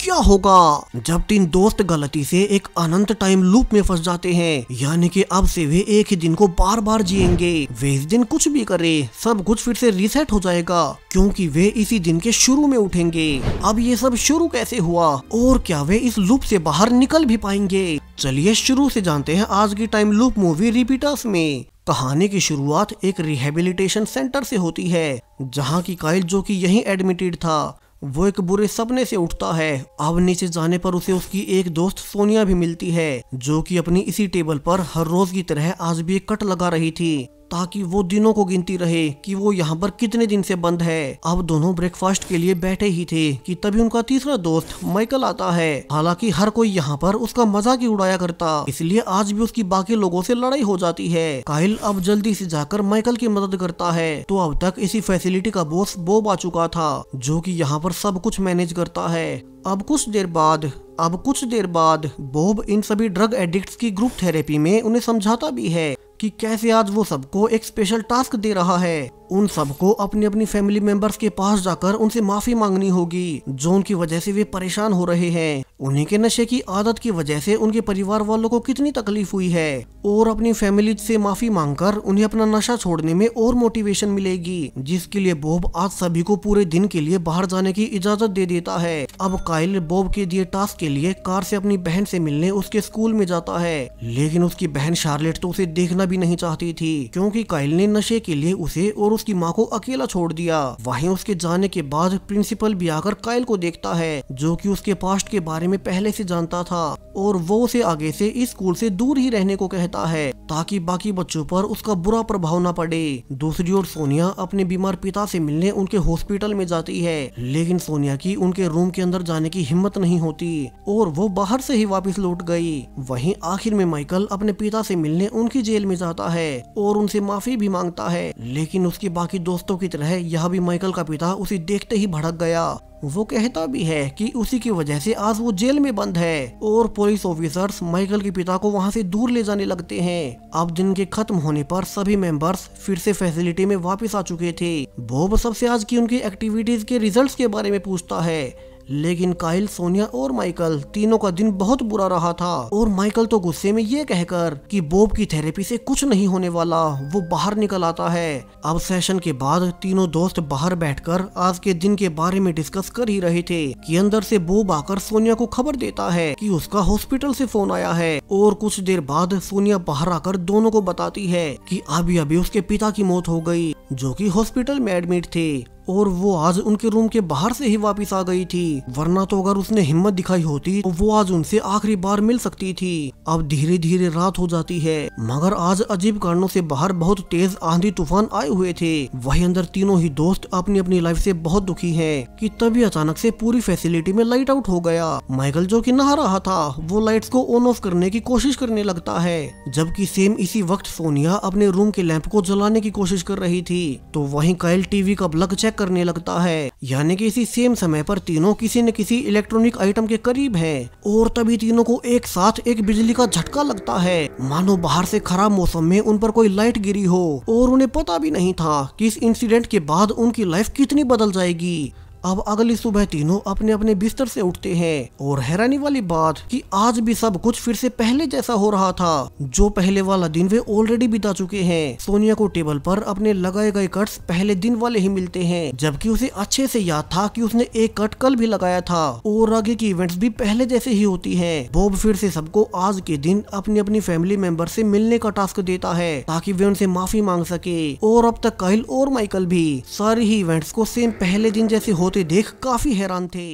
क्या होगा जब तीन दोस्त गलती से एक अनंत टाइम लूप में फंस जाते हैं। यानी कि अब से वे एक ही दिन को बार बार जिएंगे। वे इस दिन कुछ भी करे सब कुछ फिर से रीसेट हो जाएगा, क्योंकि वे इसी दिन के शुरू में उठेंगे। अब ये सब शुरू कैसे हुआ और क्या वे इस लूप से बाहर निकल भी पाएंगे? चलिए शुरू से जानते हैं आज की टाइम लूप मूवी रिपीटर्स में। कहानी की शुरुआत एक रिहेबिलिटेशन सेंटर से होती है, जहां की काइल जो कि यहीं एडमिटेड था, वो एक बुरे सपने से उठता है। अब नीचे जाने पर उसे उसकी एक दोस्त सोनिया भी मिलती है, जो कि अपनी इसी टेबल पर हर रोज की तरह आज भी एक कट लगा रही थी, ताकि वो दिनों को गिनती रहे कि वो यहाँ पर कितने दिन से बंद है। अब दोनों ब्रेकफास्ट के लिए बैठे ही थे कि तभी उनका तीसरा दोस्त माइकल आता है। हालांकि हर कोई यहाँ पर उसका मजाक ही उड़ाया करता, इसलिए आज भी उसकी बाकी लोगों से लड़ाई हो जाती है। काइल अब जल्दी से जाकर माइकल की मदद करता है। तो अब तक इसी फैसिलिटी का बॉस बॉब आ चुका था, जो कि यहाँ पर सब कुछ मैनेज करता है। अब कुछ देर बाद बॉब इन सभी ड्रग एडिक्ट्स की ग्रुप थेरेपी में उन्हें समझाता भी है कि कैसे आज वो सबको एक स्पेशल टास्क दे रहा है। उन सबको अपनी अपनी फैमिली मेंबर्स के पास जाकर उनसे माफी मांगनी होगी, जो उनकी वजह से वे परेशान हो रहे हैं। उन्हीं के नशे की आदत की वजह से उनके परिवार वालों को कितनी तकलीफ हुई है, और अपनी फैमिली से माफी मांगकर उन्हें अपना नशा छोड़ने में और मोटिवेशन मिलेगी, जिसके लिए बॉब आज सभी को पूरे दिन के लिए बाहर जाने की इजाजत दे देता है। अब काइल बॉब के दिए टास्क के लिए कार से अपनी बहन से मिलने उसके स्कूल में जाता है, लेकिन उसकी बहन शार्लेट तो उसे देखना भी नहीं चाहती थी, क्योंकि काइल ने नशे के लिए उसे और उसकी माँ को अकेला छोड़ दिया। वहीं उसके जाने के बाद प्रिंसिपल भी आकर काइल को देखता है, जो कि उसके पास्ट के बारे में पहले से जानता था, और वो उसे आगे से इस स्कूल से दूर ही रहने को कहता है, ताकि बाकी बच्चों पर उसका बुरा प्रभाव न पड़े। दूसरी ओर सोनिया अपने बीमार पिता से मिलने उनके हॉस्पिटल में जाती है, लेकिन सोनिया की उनके रूम के अंदर जाने की हिम्मत नहीं होती और वो बाहर से ही वापस लौट गई। वहीं आखिर में माइकल अपने पिता से मिलने उनकी जेल में जाता है और उनसे माफी भी मांगता है, लेकिन उसके बाकी दोस्तों की तरह यह भी माइकल का पिता उसे देखते ही भड़क गया। वो कहता भी है कि उसी की वजह से आज वो जेल में बंद है, और पुलिस ऑफिसर्स माइकल के पिता को वहां से दूर ले जाने लगते हैं। अब दिन के खत्म होने पर सभी मेंबर्स फिर से फैसिलिटी में वापस आ चुके थे। बॉब सबसे आज की उनकी एक्टिविटीज के रिजल्ट्स के बारे में पूछता है, लेकिन काइल, सोनिया और माइकल तीनों का दिन बहुत बुरा रहा था, और माइकल तो गुस्से में ये कहकर कि बॉब की थेरेपी से कुछ नहीं होने वाला, वो बाहर निकल आता है। अब सेशन के बाद तीनों दोस्त बाहर बैठकर आज के दिन के बारे में डिस्कस कर ही रहे थे कि अंदर से बॉब आकर सोनिया को खबर देता है कि उसका हॉस्पिटल से फोन आया है, और कुछ देर बाद सोनिया बाहर आकर दोनों को बताती है कि अभी उसके पिता की मौत हो गई, जो कि हॉस्पिटल में एडमिट थे, और वो आज उनके रूम के बाहर से ही वापस आ गई थी, वरना तो अगर उसने हिम्मत दिखाई होती तो वो आज उनसे आखिरी बार मिल सकती थी। अब धीरे धीरे रात हो जाती है, मगर आज अजीब कारणों से बाहर बहुत तेज आंधी तूफान आए हुए थे। वहीं अंदर तीनों ही दोस्त अपनी अपनी लाइफ से बहुत दुखी हैं कि तभी अचानक से पूरी फैसिलिटी में लाइट आउट हो गया। माइकल जो कि नहा रहा था, वो लाइट्स को ऑन ऑफ करने की कोशिश करने लगता है, जबकि सेम इसी वक्त सोनिया अपने रूम के लैंप को जलाने की कोशिश कर रही थी। तो वहीं काइल टीवी का प्लग चेक करने लगता है, यानी कि इसी सेम समय पर तीनों किसी न किसी इलेक्ट्रॉनिक आइटम के करीब हैं, और तभी तीनों को एक साथ एक बिजली का झटका लगता है, मानो बाहर से खराब मौसम में उन पर कोई लाइट गिरी हो, और उन्हें पता भी नहीं था कि इस इंसिडेंट के बाद उनकी लाइफ कितनी बदल जाएगी। अब अगली सुबह तीनों अपने अपने बिस्तर से उठते हैं, और हैरानी वाली बात कि आज भी सब कुछ फिर से पहले जैसा हो रहा था, जो पहले वाला दिन वे ऑलरेडी बिता चुके हैं। सोनिया को टेबल पर अपने लगाए गए कट्स पहले दिन वाले ही मिलते हैं, जबकि उसे अच्छे से याद था कि उसने एक कट कल भी लगाया था, और आगे की इवेंट्स भी पहले जैसे ही होती हैं। बॉब फिर से सबको आज के दिन अपनी अपनी फैमिली मेंबर से मिलने का टास्क देता है, ताकि वे उनसे माफी मांग सके। और अब तक काइल और माइकल भी सारी ही इवेंट्स को सेम पहले दिन जैसे होते देख काफी हैरान थे।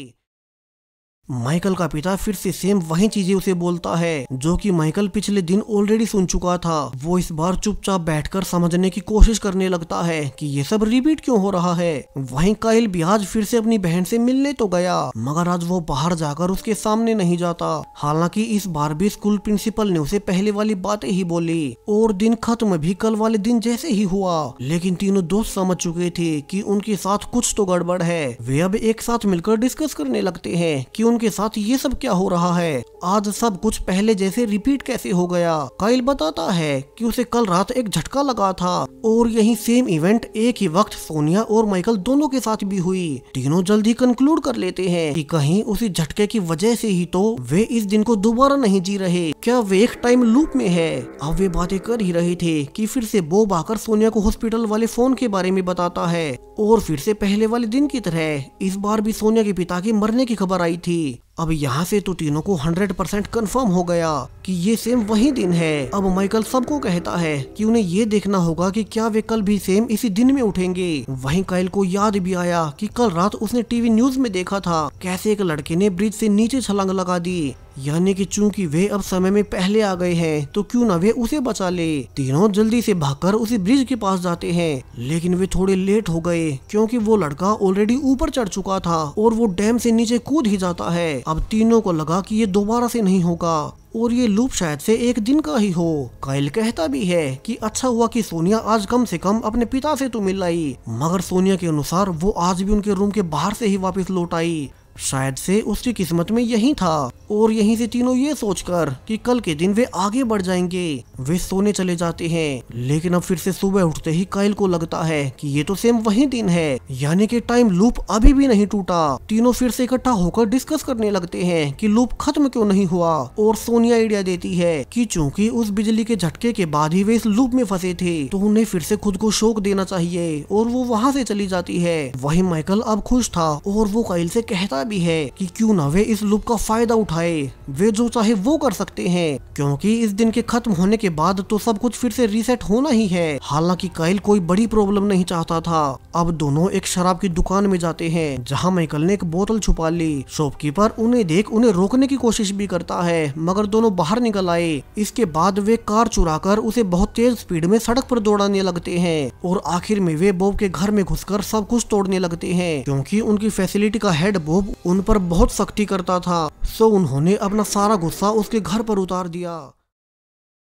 माइकल का पिता फिर से सेम वही चीजें उसे बोलता है, जो कि माइकल पिछले दिन ऑलरेडी सुन चुका था। वो इस बार चुपचाप बैठकर समझने की कोशिश करने लगता है कि ये सब रिपीट क्यों हो रहा है। वहीं काइल भी आज फिर से अपनी बहन से मिलने तो गया, मगर आज वो बाहर जाकर उसके सामने नहीं जाता। हालांकि इस बार भी स्कूल प्रिंसिपल ने उसे पहले वाली बातें ही बोली, और दिन खत्म भी कल वाले दिन जैसे ही हुआ। लेकिन तीनों दोस्त समझ चुके थे कि उनके साथ कुछ तो गड़बड़ है। वे अब एक साथ मिलकर डिस्कस करने लगते हैं कि के साथ ये सब क्या हो रहा है? आज सब कुछ पहले जैसे रिपीट कैसे हो गया? काइल बताता है कि उसे कल रात एक झटका लगा था और यही सेम इवेंट एक ही वक्त सोनिया और माइकल दोनों के साथ भी हुई। तीनों जल्दी कंक्लूड कर लेते हैं कि कहीं उसी झटके की वजह से ही तो वे इस दिन को दोबारा नहीं जी रहे। क्या वे एक टाइम लूप में है? अब वे बातें कर ही रहे थे कि फिर से बॉब आकर सोनिया को हॉस्पिटल वाले फोन के बारे में बताता है और फिर से पहले वाले दिन की तरह इस बार भी सोनिया के पिता के मरने की खबर आई थी। अब यहाँ से तो तीनों को 100% कंफर्म हो गया कि ये सेम वही दिन है। अब माइकल सबको कहता है कि उन्हें ये देखना होगा कि क्या वे कल भी सेम इसी दिन में उठेंगे। वहीं काइल को याद भी आया कि कल रात उसने टीवी न्यूज में देखा था कैसे एक लड़के ने ब्रिज से नीचे छलांग लगा दी, यानी कि चूंकि वे अब समय में पहले आ गए हैं तो क्यों ना वे उसे बचा ले। तीनों जल्दी से भागकर उसी ब्रिज के पास जाते हैं, लेकिन वे थोड़े लेट हो गए क्योंकि वो लड़का ऑलरेडी ऊपर चढ़ चुका था और वो डैम से नीचे कूद ही जाता है। अब तीनों को लगा कि ये दोबारा से नहीं होगा और ये लूप शायद से एक दिन का ही हो। काइल कहता भी है कि अच्छा हुआ कि सोनिया आज कम से कम अपने पिता से तो मिल आई, मगर सोनिया के अनुसार वो आज भी उनके रूम के बाहर से ही वापस लौट आई। शायद से उसकी किस्मत में यही था और यहीं से तीनों ये सोचकर कि कल के दिन वे आगे बढ़ जाएंगे वे सोने चले जाते हैं। लेकिन अब फिर से सुबह उठते ही काइल को लगता है कि ये तो सेम वही दिन है, यानी कि टाइम लूप अभी भी नहीं टूटा। तीनों फिर से इकट्ठा होकर डिस्कस करने लगते हैं कि लूप खत्म क्यों नहीं हुआ और सोनिया आइडिया देती है कि चूंकि उस बिजली के झटके के बाद ही वे इस लूप में फंसे थे तो उन्हें फिर से खुद को शौक देना चाहिए और वो वहाँ से चली जाती है। वही माइकल अब खुश था और वो काइल से कहता भी है कि क्यों ना वे इस लूप का फायदा उठाए, वे जो चाहे वो कर सकते हैं क्योंकि इस दिन के खत्म होने के बाद तो सब कुछ फिर से रीसेट होना ही है। हालांकि काइल कोई बड़ी प्रॉब्लम नहीं चाहता था। अब दोनों एक शराब की दुकान में जाते हैं जहां माइकल ने एक बोतल छुपा ली। शॉपकीपर उन्हें देख उन्हें रोकने की कोशिश भी करता है मगर दोनों बाहर निकल आए। इसके बाद वे कार चुराकर उसे बहुत तेज स्पीड में सड़क पर दौड़ाने लगते हैं और आखिर में वे बॉब के घर में घुसकर सब कुछ तोड़ने लगते हैं क्योंकि उनकी फैसिलिटी का हेड बॉब उन पर बहुत सख्ती करता था, सो उन्होंने अपना सारा गुस्सा उसके घर पर उतार दिया।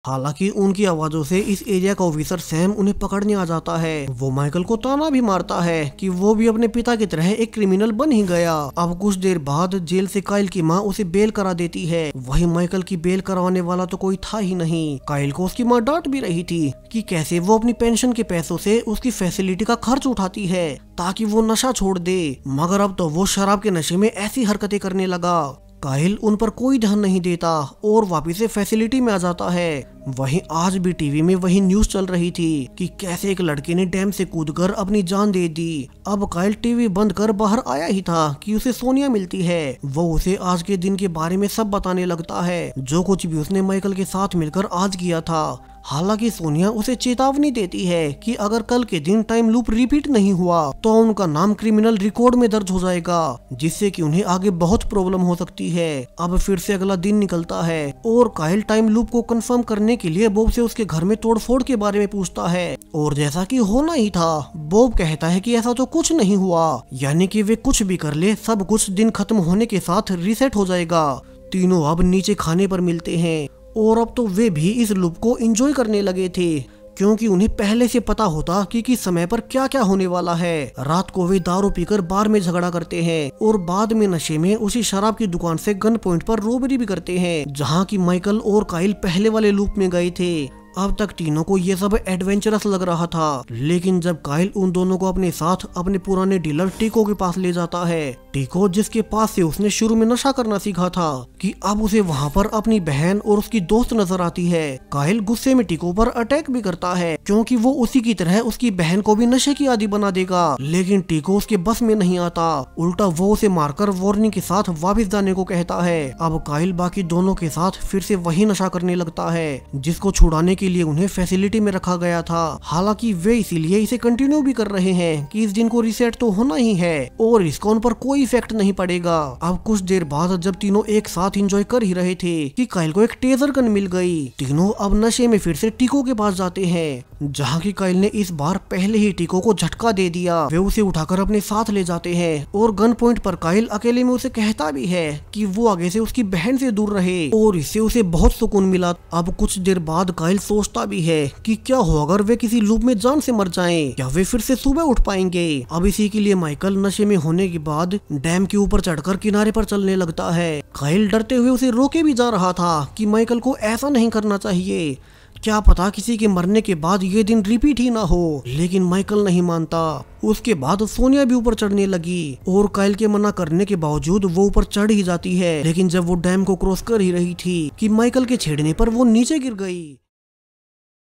हालांकि उनकी आवाजों से इस एरिया का ऑफिसर सैम उन्हें पकड़ने आ जाता है। वो माइकल को ताना भी मारता है कि वो भी अपने पिता की तरह एक क्रिमिनल बन ही गया। अब कुछ देर बाद जेल से काइल की माँ उसे बेल करा देती है। वही माइकल की बेल करवाने वाला तो कोई था ही नहीं। काइल को उसकी माँ डांट भी रही थी कि कैसे वो अपनी पेंशन के पैसों से उसकी फैसिलिटी का खर्च उठाती है ताकि वो नशा छोड़ दे, मगर अब तो वो शराब के नशे में ऐसी हरकतें करने लगा। काइल उन पर कोई ध्यान नहीं देता और वापिस से फैसिलिटी में आ जाता है। वहीं आज भी टीवी में वही न्यूज चल रही थी कि कैसे एक लड़के ने डैम से कूदकर अपनी जान दे दी। अब काइल टीवी बंद कर बाहर आया ही था कि उसे सोनिया मिलती है। वो उसे आज के दिन के बारे में सब बताने लगता है, जो कुछ भी उसने माइकल के साथ मिलकर आज किया था। हालांकि सोनिया उसे चेतावनी देती है कि अगर कल के दिन टाइम लूप रिपीट नहीं हुआ तो उनका नाम क्रिमिनल रिकॉर्ड में दर्ज हो जाएगा, जिससे कि उन्हें आगे बहुत प्रॉब्लम हो सकती है। अब फिर से अगला दिन निकलता है और काइल टाइम लूप को कंफर्म करने के लिए बॉब से उसके घर में तोड़फोड़ के बारे में पूछता है और जैसा कि होना ही था, बॉब कहता है कि ऐसा तो कुछ नहीं हुआ, यानी कि वे कुछ भी कर ले सब कुछ दिन खत्म होने के साथ रीसेट हो जाएगा। तीनों अब नीचे खाने पर मिलते हैं और अब तो वे भी इस लूप को एंजॉय करने लगे थे क्योंकि उन्हें पहले से पता होता कि किस समय पर क्या क्या होने वाला है। रात को वे दारू पीकर बार में झगड़ा करते हैं और बाद में नशे में उसी शराब की दुकान से गन पॉइंट पर रोबरी भी करते हैं जहां की माइकल और काइल पहले वाले लूप में गए थे। अब तक तीनों को ये सब एडवेंचरस लग रहा था, लेकिन जब काइल उन दोनों को अपने साथ अपने पुराने डीलर टीको के पास ले जाता है, टीको जिसके पास से उसने शुरू में नशा करना सीखा था, कि अब उसे वहाँ पर अपनी बहन और उसकी दोस्त नजर आती है। काइल गुस्से में टीको पर अटैक भी करता है क्योंकि वो उसी की तरह उसकी बहन को भी नशे की आदी बना देगा, लेकिन टीको उसके बस में नहीं आता। उल्टा वो उसे मारकर वार्निंग के साथ वापस जाने को कहता है। अब काइल बाकी दोनों के साथ फिर से वही नशा करने लगता है जिसको छुड़ाने के लिए उन्हें फैसिलिटी में रखा गया था। हालांकि वे इसीलिए इसे कंटिन्यू भी कर रहे हैं कि इस दिन को रीसेट तो होना ही है और इसका उन पर कोई इफेक्ट नहीं पड़ेगा। अब कुछ देर बाद जब तीनों एक साथ एंजॉय कर ही रहे थे कि काइल को एक टेजर गन मिल गई। तीनों अब नशे में फिर से टीको के पास जाते हैं जहाँ की काइल ने इस बार पहले ही टीको को झटका दे दिया। वे उसे उठाकर अपने साथ ले जाते हैं और गन पॉइंट पर काइल अकेले में उसे कहता भी है कि वो आगे से उसकी बहन से दूर रहे और इससे उसे बहुत सुकून मिला। अब कुछ देर बाद काइल सोचता भी है कि क्या हो अगर वे किसी लूप में जान से मर जाएं, या वे फिर से सुबह उठ पाएंगे। अब इसी के लिए माइकल नशे में होने के बाद डैम के ऊपर चढ़कर किनारे पर चलने लगता है। काइल डरते हुए उसे रोके भी जा रहा था कि माइकल को ऐसा नहीं करना चाहिए, क्या पता किसी के मरने के बाद ये दिन रिपीट ही ना हो, लेकिन माइकल नहीं मानता। उसके बाद सोनिया भी ऊपर चढ़ने लगी और काइल के मना करने के बावजूद वो ऊपर चढ़ ही जाती है। लेकिन जब वो डैम को क्रॉस कर ही रही थी कि माइकल के छेड़ने पर वो नीचे गिर गई।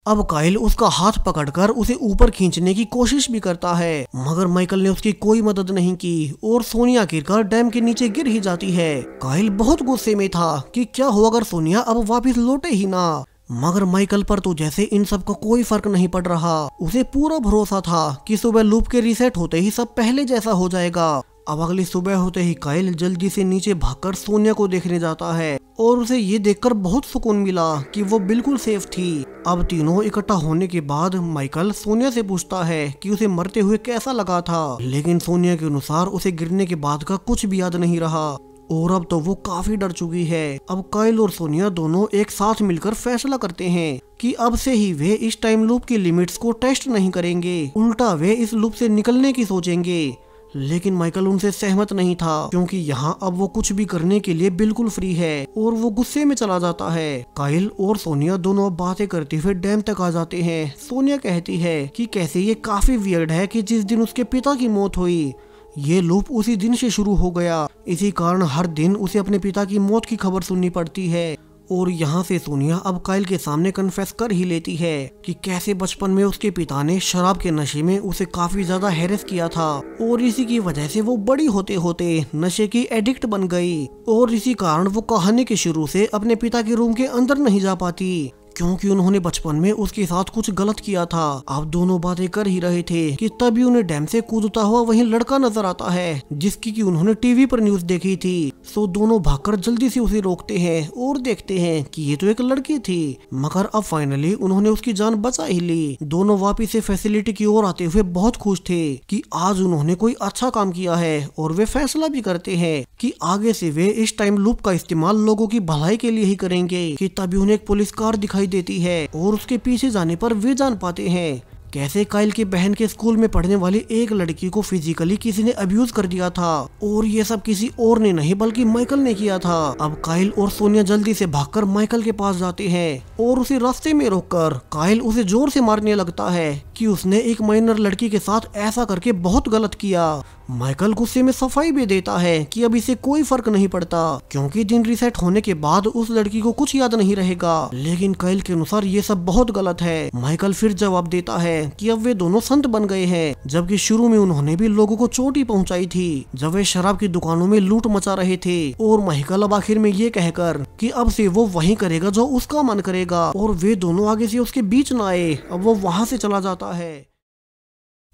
अब काइल उसका हाथ पकड़कर उसे ऊपर खींचने की कोशिश भी करता है, मगर माइकल ने उसकी कोई मदद नहीं की और सोनिया गिरकर डैम के नीचे गिर ही जाती है। काइल बहुत गुस्से में था कि क्या हो अगर सोनिया अब वापस लौटे ही ना, मगर माइकल पर तो जैसे इन सब का कोई फर्क नहीं पड़ रहा। उसे पूरा भरोसा था कि सुबह लूप के रीसेट होते ही सब पहले जैसा हो जाएगा। अब अगली सुबह होते ही काइल जल्दी से नीचे भागकर सोनिया को देखने जाता है और उसे ये देखकर बहुत सुकून मिला कि वो बिल्कुल सेफ थी। अब तीनों इकट्ठा होने के बाद माइकल सोनिया से पूछता है कि उसे मरते हुए कैसा लगा था, लेकिन सोनिया के अनुसार उसे गिरने के बाद का कुछ भी याद नहीं रहा और अब तो वो काफी डर चुकी है। अब काइल और सोनिया दोनों एक साथ मिलकर फैसला करते हैं कि अब से ही वे इस टाइम लूप की लिमिट्स को टेस्ट नहीं करेंगे, उल्टा वे इस लूप से निकलने की सोचेंगे। लेकिन माइकल उनसे सहमत नहीं था, क्योंकि यहाँ अब वो कुछ भी करने के लिए बिल्कुल फ्री है और वो गुस्से में चला जाता है। काइल और सोनिया दोनों बातें करते हुए डैम तक आ जाते हैं। सोनिया कहती है कि कैसे ये काफी वियर्ड है कि जिस दिन उसके पिता की मौत हुई ये लूप उसी दिन से शुरू हो गया। इसी कारण हर दिन उसे अपने पिता की मौत की खबर सुननी पड़ती है। और यहाँ से सोनिया अब काइल के सामने कन्फेस कर ही लेती है कि कैसे बचपन में उसके पिता ने शराब के नशे में उसे काफी ज्यादा हैरेस किया था और इसी की वजह से वो बड़ी होते होते नशे की एडिक्ट बन गई और इसी कारण वो कहानी के शुरू से अपने पिता के रूम के अंदर नहीं जा पाती, क्योंकि उन्होंने बचपन में उसके साथ कुछ गलत किया था। अब दोनों बातें कर ही रहे थे कि तभी उन्हें डैम से कूदता हुआ वहीं लड़का नजर आता है जिसकी कि उन्होंने टीवी पर न्यूज देखी थी। सो दोनों भागकर जल्दी से उसे रोकते हैं और देखते हैं कि ये तो एक लड़की थी, मगर अब फाइनली उन्होंने उसकी जान बचा ही ली। दोनों वापिस से फैसिलिटी की ओर आते हुए बहुत खुश थे कि आज उन्होंने कोई अच्छा काम किया है और वे फैसला भी करते हैं कि आगे से वे इस टाइम लूप का इस्तेमाल लोगों की भलाई के लिए ही करेंगे। कि तभी उन्हें एक पुलिस कार दिखाई देती है और उसके पीछे जाने पर वे जान पाते हैं कैसे काइल की बहन के स्कूल में पढ़ने वाली एक लड़की को फिजिकली किसी ने अब्यूज कर दिया था और ये सब किसी और ने नहीं बल्कि माइकल ने किया था। अब काइल और सोनिया जल्दी से भागकर माइकल के पास जाते हैं और उसे रास्ते में रोककर काइल उसे जोर से मारने लगता है कि उसने एक माइनर लड़की के साथ ऐसा करके बहुत गलत किया। माइकल गुस्से में सफाई भी देता है कि अब इसे कोई फर्क नहीं पड़ता, क्योंकि दिन रीसेट होने के बाद उस लड़की को कुछ याद नहीं रहेगा। लेकिन काइल के अनुसार ये सब बहुत गलत है। माइकल फिर जवाब देता है कि अब वे दोनों संत बन गए हैं, जबकि शुरू में उन्होंने भी लोगों को चोटी पहुंचाई थी जब वे शराब की दुकानों में लूट मचा रहे थे। और माइकल अब आखिर में ये कहकर कि अब से वो वही करेगा जो उसका मन करेगा और वे दोनों आगे से उसके बीच न आए, अब वो वहां से चला जाता है।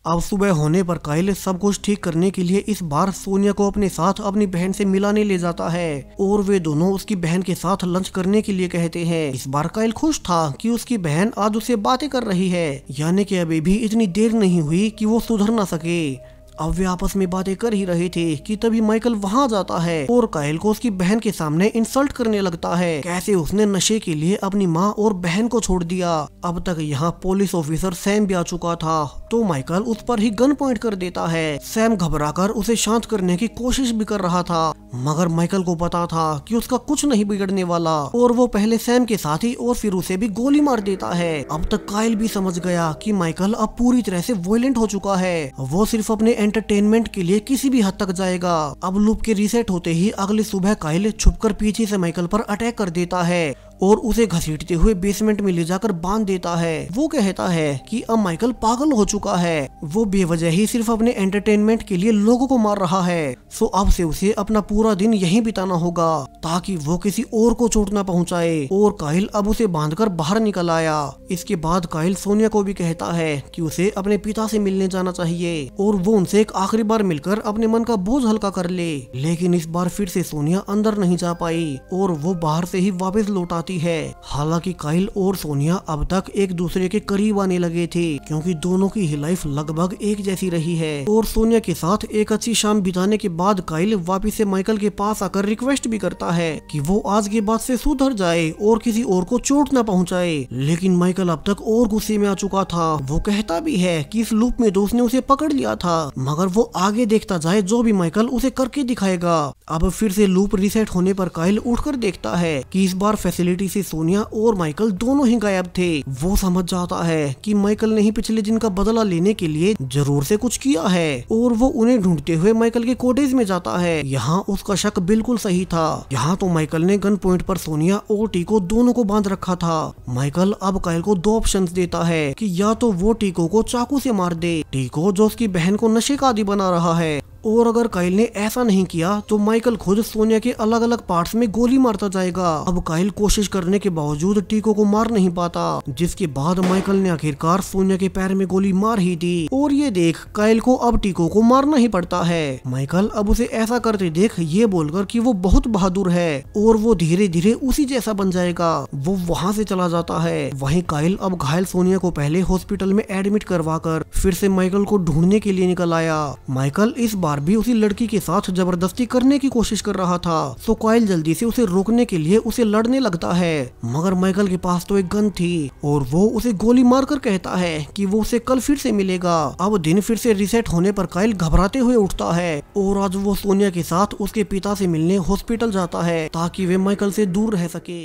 अब सुबह होने पर काइल सब कुछ ठीक करने के लिए इस बार सोनिया को अपने साथ अपनी बहन से मिलाने ले जाता है और वे दोनों उसकी बहन के साथ लंच करने के लिए कहते हैं। इस बार काइल खुश था कि उसकी बहन आज उससे बातें कर रही है, यानी कि अभी भी इतनी देर नहीं हुई कि वो सुधर ना सके। अब वे आपस में बातें कर ही रहे थे कि तभी माइकल वहां जाता है और काइल को उसकी बहन के सामने इंसल्ट करने लगता है, कैसे उसने नशे के लिए अपनी माँ और बहन को छोड़ दिया। अब तक यहाँ पुलिस ऑफिसर सैम भी आ चुका था, तो माइकल उस पर ही गन पॉइंट कर देता है। सैम घबराकर उसे शांत करने की कोशिश भी कर रहा था, मगर माइकल को पता था कि उसका कुछ नहीं बिगड़ने वाला और वो पहले सैम के साथ ही और फिर उसे भी गोली मार देता है। अब तक काइल भी समझ गया कि माइकल अब पूरी तरह से वायलेंट हो चुका है, वो सिर्फ अपने एंटरटेनमेंट के लिए किसी भी हद तक जाएगा। अब लूप के रीसेट होते ही अगली सुबह काइल छुपकर पीछे से माइकल पर अटैक कर देता है और उसे घसीटते हुए बेसमेंट में ले जाकर बांध देता है। वो कहता है कि अब माइकल पागल हो चुका है, वो बेवजह ही सिर्फ अपने एंटरटेनमेंट के लिए लोगों को मार रहा है। सो अब से उसे अपना पूरा दिन यहीं बिताना होगा ताकि वो किसी और को चोट ना पहुंचाए। और काइल अब उसे बांधकर बाहर निकल आया। इसके बाद काइल सोनिया को भी कहता है कि उसे अपने पिता से मिलने जाना चाहिए और वो उनसे एक आखिरी बार मिलकर अपने मन का बोझ हल्का कर ले। लेकिन इस बार फिर से सोनिया अंदर नहीं जा पाई और वो बाहर से ही वापस लौट जाती है। हालांकि काइल और सोनिया अब तक एक दूसरे के करीब आने लगे थे, क्योंकि दोनों की ही लाइफ लगभग एक जैसी रही है। और सोनिया के साथ एक अच्छी शाम बिताने के बाद काइल वापिस से माइकल के पास आकर रिक्वेस्ट भी करता है कि वो आज के बाद से सुधर जाए और किसी और को चोट न पहुंचाए। लेकिन माइकल अब तक और गुस्से में आ चुका था। वो कहता भी है कि इस लूप में दोस्त ने उसे पकड़ लिया था, मगर वो आगे देखता जाए जो भी माइकल उसे करके दिखाएगा। अब फिर से लूप रीसेट होने पर काइल उठकर देखता है कि इस बार फैसिलिटी से सोनिया और माइकल दोनों ही गायब थे। वो समझ जाता है कि माइकल ने ही पिछले दिन का बदला लेने के लिए जरूर से कुछ किया है और वो उन्हें ढूंढते हुए माइकल के कॉटेज में जाता है। यहाँ उसका शक बिल्कुल सही था। यहाँ तो माइकल ने गन पॉइंट पर सोनिया और टीको दोनों को बांध रखा था। माइकल अब काइल को दो ऑप्शंस देता है कि या तो वो टीको को चाकू से मार दे, टीको जो उसकी बहन को नशे का आदी बना रहा है, और अगर काइल ने ऐसा नहीं किया तो माइकल खुद सोनिया के अलग अलग पार्ट्स में गोली मारता जाएगा। अब काइल कोशिश करने के बावजूद टीको को मार नहीं पाता, जिसके बाद माइकल ने आखिरकार सोनिया के पैर में गोली मार ही दी। और ये देख काइल को अब टीको को मारना ही पड़ता है। माइकल अब उसे ऐसा करते देख ये बोलकर कि वो बहुत बहादुर है और वो धीरे धीरे उसी जैसा बन जाएगा, वो वहाँ से चला जाता है। वहीं काइल अब घायल सोनिया को पहले हॉस्पिटल में एडमिट करवा कर फिर से माइकल को ढूंढने के लिए निकल आया। माइकल इस बार भी उसी लड़की के साथ जबरदस्ती करने की कोशिश कर रहा था, तो काइल जल्दी से उसे रोकने के लिए उसे लड़ने लगता है, मगर माइकल के पास तो एक गन थी और वो उसे गोली मारकर कहता है कि वो उसे कल फिर से मिलेगा। अब दिन फिर से रीसेट होने पर काइल घबराते हुए उठता है और आज वो सोनिया के साथ उसके पिता से मिलने हॉस्पिटल जाता है ताकि वे माइकल से दूर रह सके।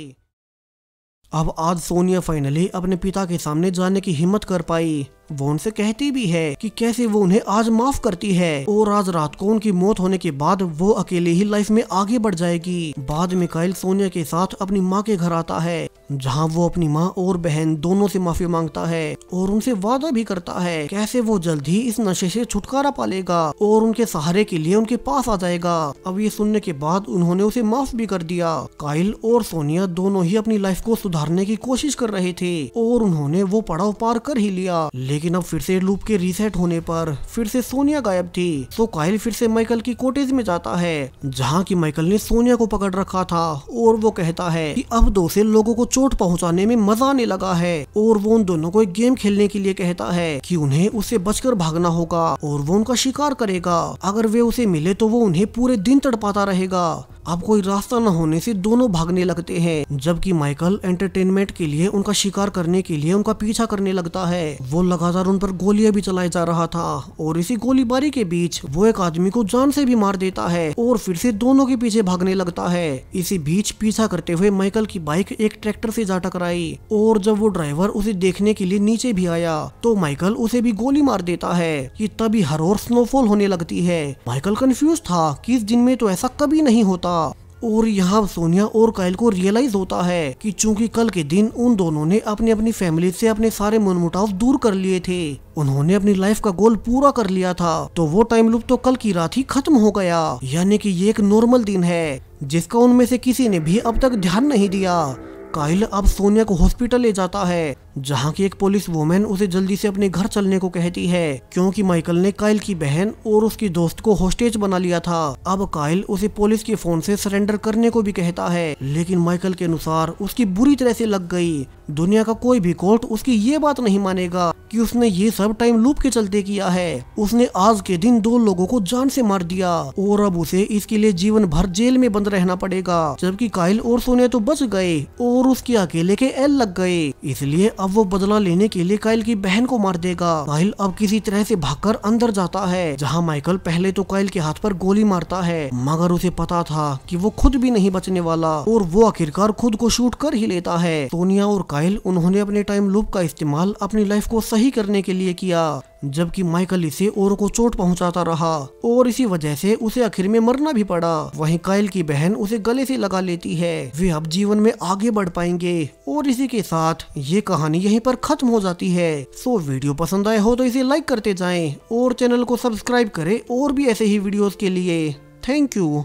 अब आज सोनिया फाइनली अपने पिता के सामने जाने की हिम्मत कर पाई। वो उनसे कहती भी है कि कैसे वो उन्हें आज माफ करती है और आज रात को उनकी मौत होने के बाद वो अकेले ही लाइफ में आगे बढ़ जाएगी। बाद में काइल सोनिया के साथ अपनी माँ के घर आता है, जहाँ वो अपनी माँ और बहन दोनों से माफी मांगता है और उनसे वादा भी करता है कैसे वो जल्द ही इस नशे से छुटकारा पालेगा और उनके सहारे के लिए उनके पास आ जाएगा। अब ये सुनने के बाद उन्होंने उसे माफ भी कर दिया। काइल और सोनिया दोनों ही अपनी लाइफ को सुधारने की कोशिश कर रहे थे और उन्होंने वो पड़ाव पार कर ही लिया। लेकिन अब फिर से लूप के रीसेट होने पर फिर से सोनिया गायब थी, तो काइल फिर से माइकल की कॉटेज में जाता है, जहाँ की माइकल ने सोनिया को पकड़ रखा था और वो कहता है कि अब दो से लोगों को चोट पहुंचाने में मजा आने लगा है और वो उन दोनों को एक गेम खेलने के लिए कहता है कि उन्हें उससे बचकर भागना होगा और वो उनका शिकार करेगा। अगर वे उसे मिले तो वो उन्हें पूरे दिन तड़पाता रहेगा। अब कोई रास्ता न होने से दोनों भागने लगते हैं, जबकि माइकल एंटरटेनमेंट के लिए उनका शिकार करने के लिए उनका पीछा करने लगता है। वो लगातार उन पर गोलियां भी चलाए जा रहा था और इसी गोलीबारी के बीच वो एक आदमी को जान से भी मार देता है और फिर से दोनों के पीछे भागने लगता है। इसी बीच पीछा करते हुए माइकल की बाइक एक ट्रैक्टर से जा टकराई और जब वो ड्राइवर उसे देखने के लिए नीचे भी आया तो माइकल उसे भी गोली मार देता है कि तभी हर ओर स्नोफॉल होने लगती है। माइकल कंफ्यूज था कि इस दिन में तो ऐसा कभी नहीं होता। और यहाँ सोनिया और काइल को रियलाइज होता है कि चूंकि कल के दिन उन दोनों ने अपनी अपनी फैमिली से अपने सारे मनमुटाव दूर कर लिए थे, उन्होंने अपनी लाइफ का गोल पूरा कर लिया था, तो वो टाइम लूप तो कल की रात ही खत्म हो गया। यानी कि ये एक नॉर्मल दिन है जिसका उनमें से किसी ने भी अब तक ध्यान नहीं दिया। काइल अब सोनिया को हॉस्पिटल ले जाता है, जहाँ की एक पुलिस वुमेन उसे जल्दी से अपने घर चलने को कहती है, क्योंकि माइकल ने काइल की बहन और उसकी दोस्त को होस्टेज बना लिया था। अब काइल उसे पुलिस के फोन से सरेंडर करने को भी कहता है, लेकिन माइकल के अनुसार उसकी बुरी तरह से लग गई। दुनिया का कोई भी कोर्ट उसकी ये बात नहीं मानेगा कि उसने ये सब टाइम लूप के चलते किया है। उसने आज के दिन 2 लोगों को जान से मार दिया और अब उसे इसके लिए जीवन भर जेल में बंद रहना पड़ेगा, जबकि काइल और सोनिया तो बच गए और उसके अकेले के एल लग गए। इसलिए अब वो बदला लेने के लिए काइल की बहन को मार देगा। काइल अब किसी तरह से भागकर अंदर जाता है, जहाँ माइकल पहले तो काइल के हाथ पर गोली मारता है, मगर उसे पता था कि वो खुद भी नहीं बचने वाला और वो आखिरकार खुद को शूट कर ही लेता है। सोनिया और काइल उन्होंने अपने टाइम लूप का इस्तेमाल अपनी लाइफ को सही करने के लिए किया, जबकि माइकल इसे और को चोट पहुंचाता रहा और इसी वजह से उसे आखिर में मरना भी पड़ा। वहीं काइल की बहन उसे गले से लगा लेती है। वे अब जीवन में आगे बढ़ पाएंगे और इसी के साथ ये कहानी यहीं पर खत्म हो जाती है। सो वीडियो पसंद आए हो तो इसे लाइक करते जाएं और चैनल को सब्सक्राइब करें और भी ऐसे ही वीडियोस के लिए। Thank you.